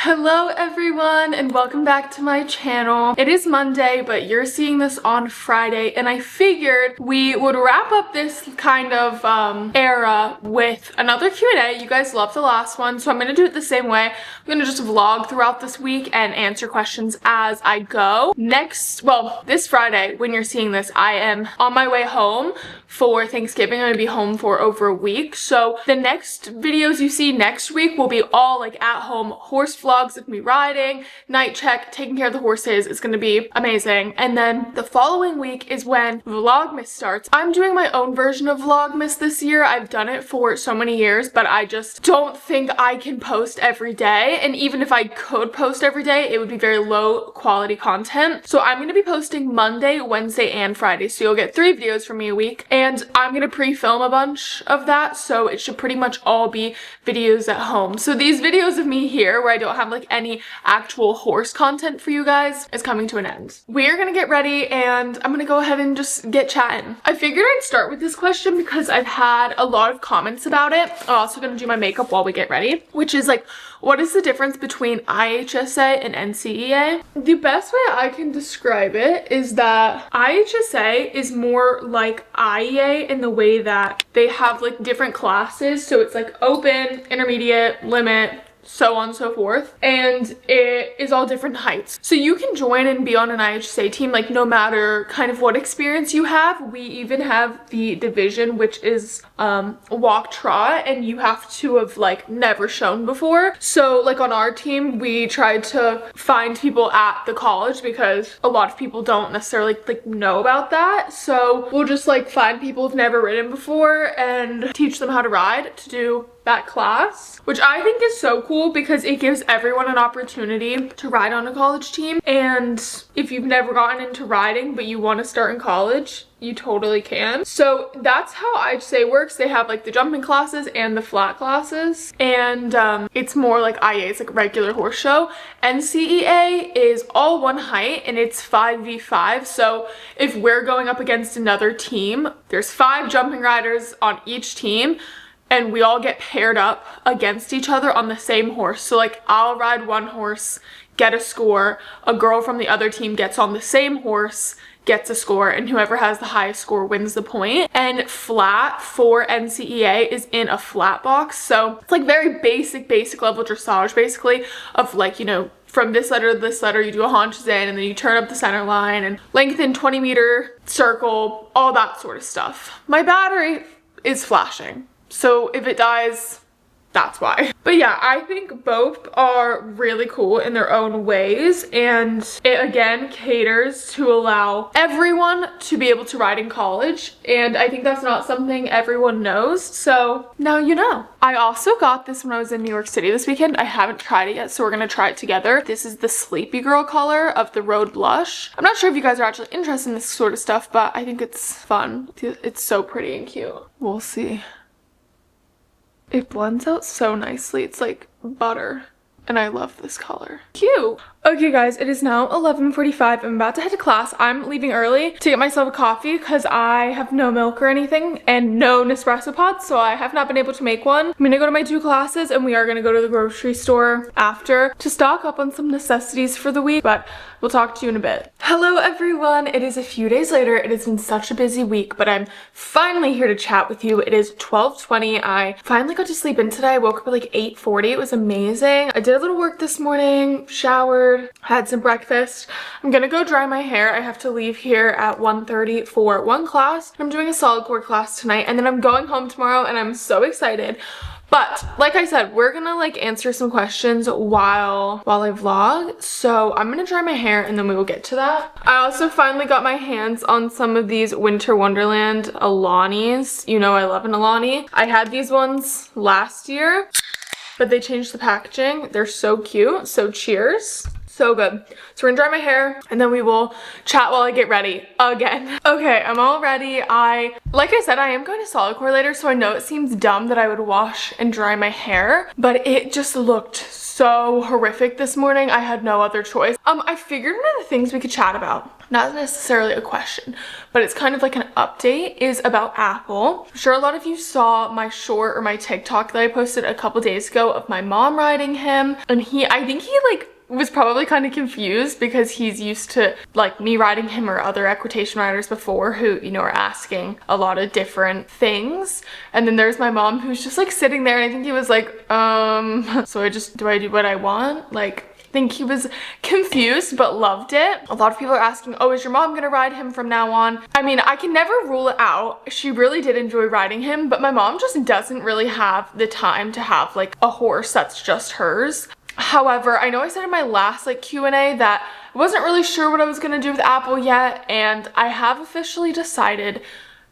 Hello everyone and welcome back to my channel. It is Monday, but you're seeing this on Friday, and I figured we would wrap up this kind of era with another Q&A. You guys loved the last one, so I'm gonna do it the same way. I'm gonna just vlog throughout this week and answer questions as I go. This Friday, when you're seeing this, I am on my way home for Thanksgiving. I'm gonna be home for over a week, so the next videos you see next week will be all like at home horse vlogs of me riding, night check, taking care of the horses. It's gonna be amazing. And then the following week is when Vlogmas starts. I'm doing my own version of Vlogmas this year. I've done it for so many years, but I just don't think I can post every day. And even if I could post every day, it would be very low quality content. So I'm gonna be posting Monday, Wednesday, and Friday. So you'll get 3 videos from me a week. And I'm gonna pre-film a bunch of that, so it should pretty much all be videos at home. So these videos of me here, where I don't have like any actual horse content for you guys, is coming to an end. We're gonna get ready and I'm gonna go ahead and just get chatting. I figured I'd start with this question because I've had a lot of comments about it. I'm also gonna do my makeup while we get ready, which is like, what is the difference between IHSA and NCEA? The best way I can describe it is that IHSA is more like IEA in the way that they have like different classes. So it's like open, intermediate, limit, so on and so forth, and it is all different heights. So you can join and be on an IHSA team like no matter kind of what experience you have. We even have the division, which is walk trot, and you have to have like never shown before. So like on our team, we tried to find people at the college because a lot of people don't necessarily like know about that. So we'll just like find people who've never ridden before and teach them how to ride to do that class, which I think is so cool because it gives everyone an opportunity to ride on a college team. And if you've never gotten into riding but you want to start in college, you totally can. So that's how IHSA works. They have like the jumping classes and the flat classes, and it's more like IEA, it's like a regular horse show. NCEA is all one height and it's 5v5. So if we're going up against another team, there's 5 jumping riders on each team, and we all get paired up against each other on the same horse. So like I'll ride one horse, get a score, a girl from the other team gets on the same horse, gets a score, and whoever has the highest score wins the point. And flat for NCEA is in a flat box. So it's like very basic level dressage basically of like, you know, from this letter to this letter, you do a haunches in, and then you turn up the center line and lengthen 20-meter circle, all that sort of stuff. My battery is flashing, so if it dies, that's why. But yeah, I think both are really cool in their own ways, and it again caters to allow everyone to be able to ride in college, and I think that's not something everyone knows, so now you know. I also got this when I was in New York City this weekend. I haven't tried it yet, so we're gonna try it together. This is the Sleepy Girl color of the Road Blush. I'm not sure if you guys are actually interested in this sort of stuff, but I think it's fun. It's so pretty and cute. We'll see. It blends out so nicely. It's like butter, and I love this color. Cute. Okay guys, it is now 11:45. I'm about to head to class. I'm leaving early to get myself a coffee because I have no milk or anything and no Nespresso pods, so I have not been able to make one. I'm gonna go to my 2 classes and we are gonna go to the grocery store after to stock up on some necessities for the week, but we'll talk to you in a bit. Hello everyone, it is a few days later. It has been such a busy week, but I'm finally here to chat with you. It is 12:20. I finally got to sleep in today. I woke up at like 8:40. It was amazing. I did a little work this morning, showered, had some breakfast. I'm gonna go dry my hair. I have to leave here at 1:30 for one class. I'm doing a solid core class tonight, and then I'm going home tomorrow, and I'm so excited. But like I said, we're gonna like answer some questions while I vlog. So I'm gonna dry my hair and then we will get to that. I also finally got my hands on some of these Winter Wonderland Alanis. You know I love an Alani. I had these ones last year, but they changed the packaging. They're so cute. So cheers. So good. So we're gonna dry my hair and then we will chat while I get ready again. Okay, I'm all ready. Like I said, I am going to solid core later, so I know it seems dumb that I would wash and dry my hair, but it just looked so so horrific this morning. I had no other choice. I figured one of the things we could chat about, not necessarily a question, but it's kind of like an update, is about Apple. I'm sure a lot of you saw my short or my TikTok that I posted a couple days ago of my mom riding him, and I think he like was probably kind of confused because he's used to like me riding him or other equitation riders before who, you know, are asking a lot of different things. And then there's my mom who's just like sitting there, and I think he was like, so do I do what I want? Like, I think he was confused but loved it. A lot of people are asking, oh, is your mom gonna ride him from now on? I mean, I can never rule it out. She really did enjoy riding him, but my mom just doesn't really have the time to have like a horse that's just hers. However, I know I said in my last like Q&A that I wasn't really sure what I was gonna do with Apple yet, and I have officially decided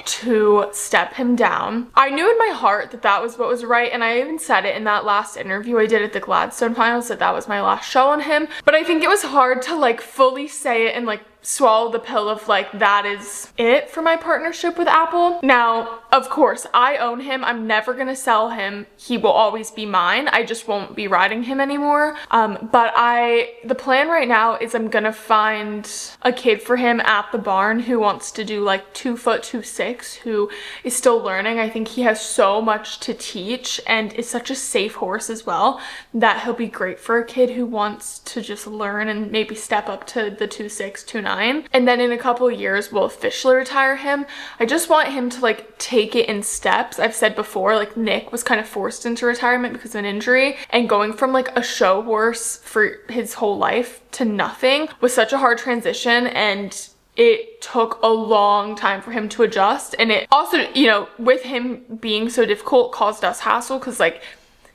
to step him down. I knew in my heart that that was what was right, and I even said it in that last interview I did at the Gladstone finals that that was my last show on him, but I think it was hard to like fully say it and like swallow the pill of like, that is it for my partnership with Apple. Now, of course, I own him. I'm never gonna sell him. He will always be mine. I just won't be riding him anymore. But the plan right now is I'm gonna find a kid for him at the barn who wants to do like 2 foot 2.6, who is still learning. I think he has so much to teach and is such a safe horse as well that he'll be great for a kid who wants to just learn and maybe step up to the 2.6, 2.9. And then in a couple of years we'll officially retire him. I just want him to like take it in steps. I've said before, like Nick was kind of forced into retirement because of an injury, and going from like a show horse for his whole life to nothing was such a hard transition, and it took a long time for him to adjust. And it also, you know, with him being so difficult, caused us hassle because like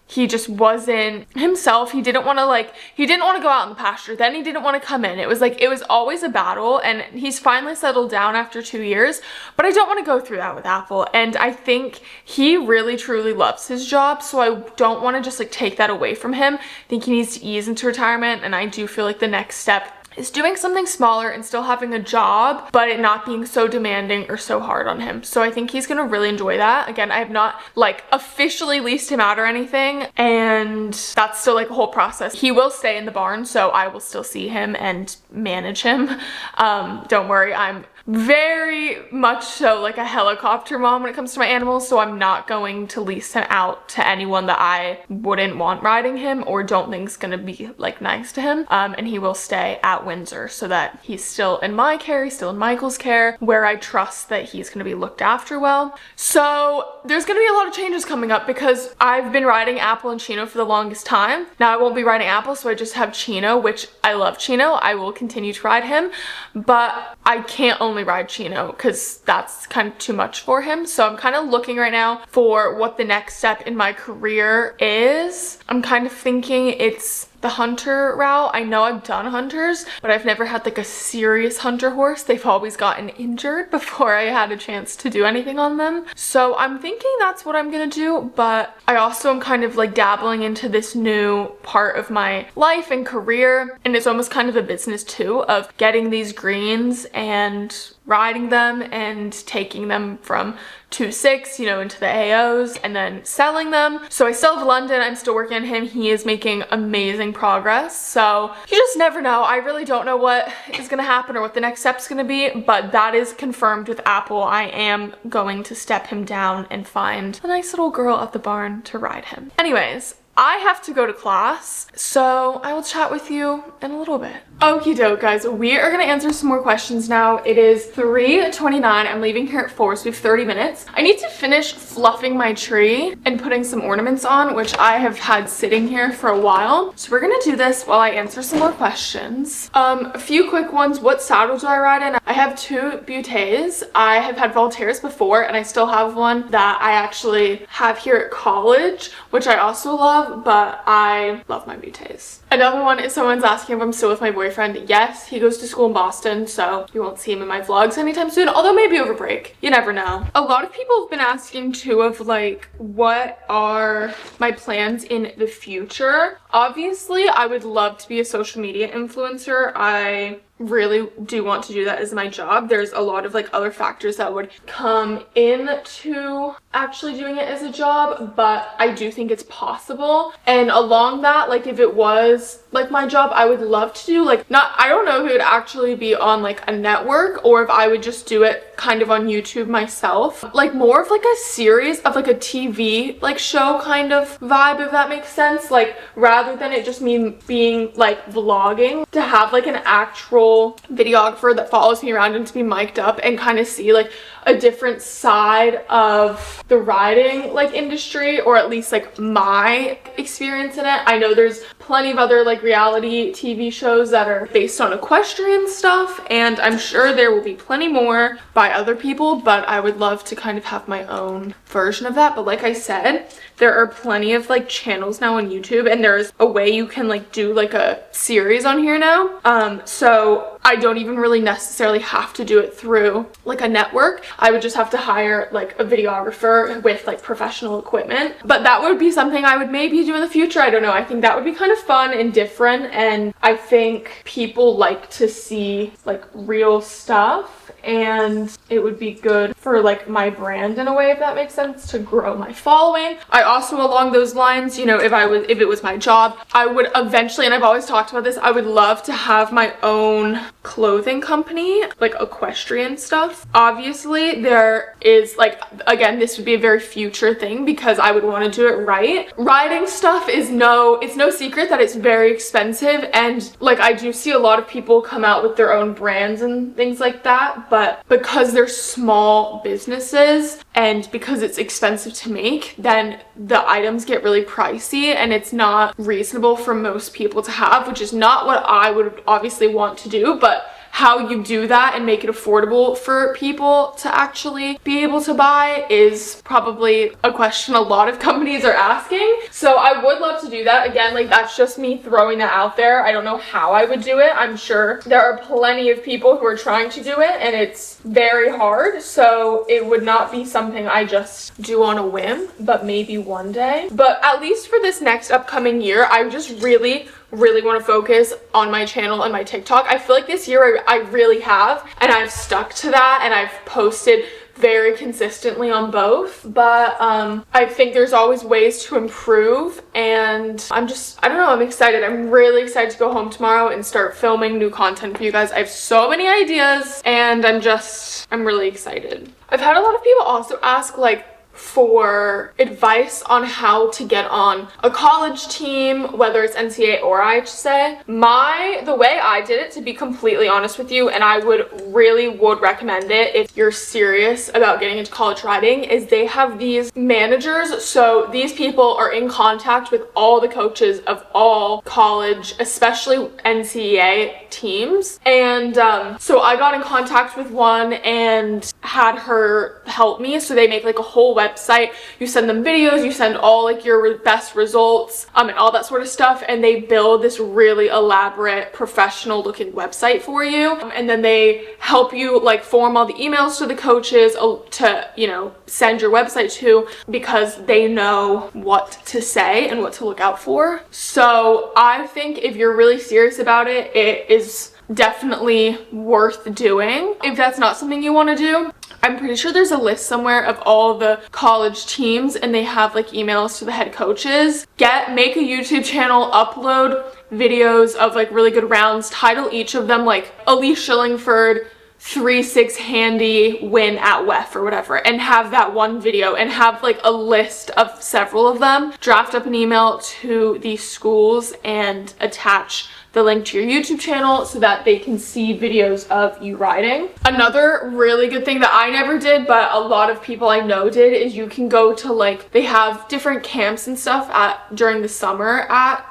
he just wasn't himself. He didn't want to go out in the pasture. Then he didn't want to come in. It was like, it was always a battle, and he's finally settled down after 2 years, but I don't want to go through that with Apple. And I think he really truly loves his job, so I don't want to just like take that away from him. I think he needs to ease into retirement, and I do feel like the next step is doing something smaller and still having a job, but it not being so demanding or so hard on him. So I think he's gonna really enjoy that. Again, I have not like officially leased him out or anything, and that's still like a whole process. He will stay in the barn, so I will still see him and manage him. Don't worry, I'm very much so like a helicopter mom when it comes to my animals, so I'm not going to lease him out to anyone that I wouldn't want riding him or don't think is gonna be like nice to him. And he will stay at Windsor so that he's still in my care, he's still in Michael's care, where I trust that he's gonna be looked after well. So there's gonna be a lot of changes coming up because I've been riding Apple and Chino for the longest time. Now I won't be riding Apple, so I just have Chino, which I love Chino. I will continue to ride him, but I can't only ride Chino because that's kind of too much for him. So I'm kind of looking right now for what the next step in my career is. I'm kind of thinking it's the hunter route. I know I've done hunters, but I've never had like a serious hunter horse. They've always gotten injured before I had a chance to do anything on them. So I'm thinking that's what I'm gonna do, but I also am kind of like dabbling into this new part of my life and career, and it's almost kind of a business too, of getting these greens and riding them and taking them from 2.6, you know, into the AOs and then selling them. So I still have London. I'm still working on him. He is making amazing progress. So you just never know. I really don't know what is going to happen or what the next step is going to be, but that is confirmed with Apple. I am going to step him down and find a nice little girl at the barn to ride him. Anyways, I have to go to class, so I will chat with you in a little bit. Okie doke, guys, we are gonna answer some more questions now. It is 3:29. I'm leaving here at 4, so we have 30 minutes. I need to finish fluffing my tree and putting some ornaments on, which I have had sitting here for a while. So we're gonna do this while I answer some more questions. A few quick ones. What saddle do I ride in? I have 2 Buttes. I have had Voltaires before, and I still have one that I actually have here at college, which I also love, but I love my Buttes. Another one is someone's asking if I'm still with my boyfriend. Yes, he goes to school in Boston, so you won't see him in my vlogs anytime soon, although maybe over break. You never know. A lot of people have been asking too of like, what are my plans in the future? Obviously, I would love to be a social media influencer. I really do want to do that as my job, there's a lot of like other factors that would come into actually doing it as a job, but I do think it's possible. And along that, like if it was like my job, I would love to do like, not, I don't know if it would actually be on like a network or if I would just do it kind of on YouTube myself, like more of like a series of like a TV like show kind of vibe, if that makes sense. Like rather than it just me being like vlogging, to have like an actual videographer that follows me around and to be mic'd up and kind of see like a different side of the riding like industry, or at least like my experience in it. I know there's plenty of other like reality TV shows that are based on equestrian stuff, and I'm sure there will be plenty more by other people, but I would love to kind of have my own version of that. But like I said, there are plenty of like channels now on YouTube, and there's a way you can like do like a series on here now. So I don't even really necessarily have to do it through like a network. I would just have to hire like a videographer with like professional equipment. But that would be something I would maybe do in the future. I don't know. I think that would be kind of fun and different, and I think people like to see like real stuff, and it would be good for like my brand in a way, if that makes sense, to grow my following. I also, along those lines, you know, if it was my job, I would eventually, and I've always talked about this, I would love to have my own clothing company, like equestrian stuff. Obviously there is like, again, this would be a very future thing because I would want to do it right. Riding stuff is it's no secret that it's very expensive, and like I do see a lot of people come out with their own brands and things like that, but because they're small businesses and because it's expensive to make, then the items get really pricey and it's not reasonable for most people to have, which is not what I would obviously want to do. But how you do that and make it affordable for people to actually be able to buy is probably a question a lot of companies are asking. So I would love to do that. Again, like that's just me throwing that out there. I don't know how I would do it. I'm sure there are plenty of people who are trying to do it and it's very hard. So it would not be something I just do on a whim, but maybe one day. But at least for this next upcoming year, I just really want to focus on my channel and my TikTok. I feel like this year I really have, and I've stuck to that, and I've posted very consistently on both, but I think there's always ways to improve, and I don't know, I'm excited. I'm really excited to go home tomorrow and start filming new content for you guys. I have so many ideas, and I'm really excited. I've had a lot of people also ask like for advice on how to get on a college team, whether it's NCAA or IHSA. The way I did it, to be completely honest with you, and I really would recommend it if you're serious about getting into college riding, is they have these managers. So these people are in contact with all the coaches of all college, especially NCAA teams. And so I got in contact with one and had her help me. So they make like a whole website. You send them videos, you send all like your best results and all that sort of stuff, and they build this really elaborate professional looking website for you. And then they help you like form all the emails to the coaches to, you know, send your website to, because they know what to say and what to look out for. So I think if you're really serious about it, it is definitely worth doing. If that's not something you want to do, I'm pretty sure there's a list somewhere of all the college teams, and they have like emails to the head coaches. Make a YouTube channel, upload videos of like really good rounds, title each of them like Elise Schillingford 3-6 handy win at WEF or whatever, and have that one video and have like a list of several of them. Draft up an email to these schools and attach the link to your YouTube channel so that they can see videos of you riding. Another really good thing that I never did, but a lot of people I know did, is you can go to like, they have different camps and stuff during the summer at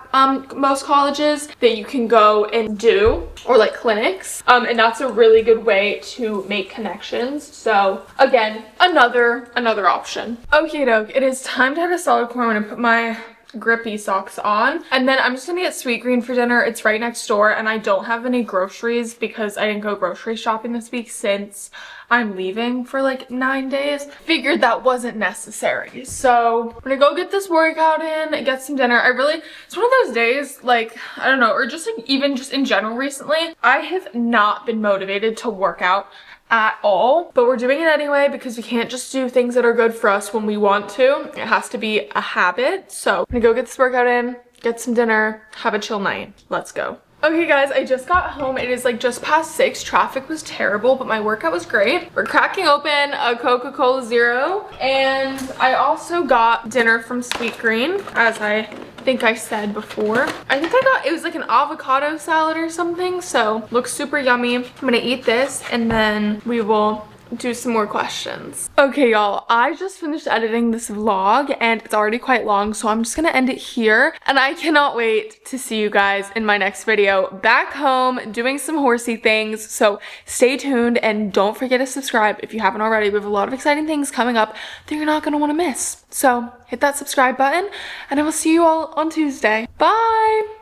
most colleges that you can go and do, or like clinics, and that's a really good way to make connections. So again, another option. Okay doke, it is time to have a solid core. I'm gonna put my grippy socks on. And then I'm just gonna get Sweetgreen for dinner. It's right next door, and I don't have any groceries because I didn't go grocery shopping this week since I'm leaving for like 9 days. Figured that wasn't necessary. So I'm gonna go get this workout in, get some dinner. It's one of those days, like, I don't know, or just like even just in general recently, I have not been motivated to work out at all, but we're doing it anyway because we can't just do things that are good for us when we want to. It has to be a habit. So I'm gonna go get this workout in, get some dinner, have a chill night. Let's go. Okay guys, I just got home. It is like just past 6. Traffic was terrible, but my workout was great. We're cracking open a Coca-Cola Zero, and I also got dinner from Sweetgreen, as I think I said before. I think it was like an avocado salad or something, so looks super yummy. I'm gonna eat this and then we will do some more questions. Okay y'all, I just finished editing this vlog and it's already quite long, so I'm just gonna end it here, and I cannot wait to see you guys in my next video back home doing some horsey things. So stay tuned and don't forget to subscribe if you haven't already. We have a lot of exciting things coming up that you're not gonna want to miss, so hit that subscribe button and I will see you all on Tuesday. Bye.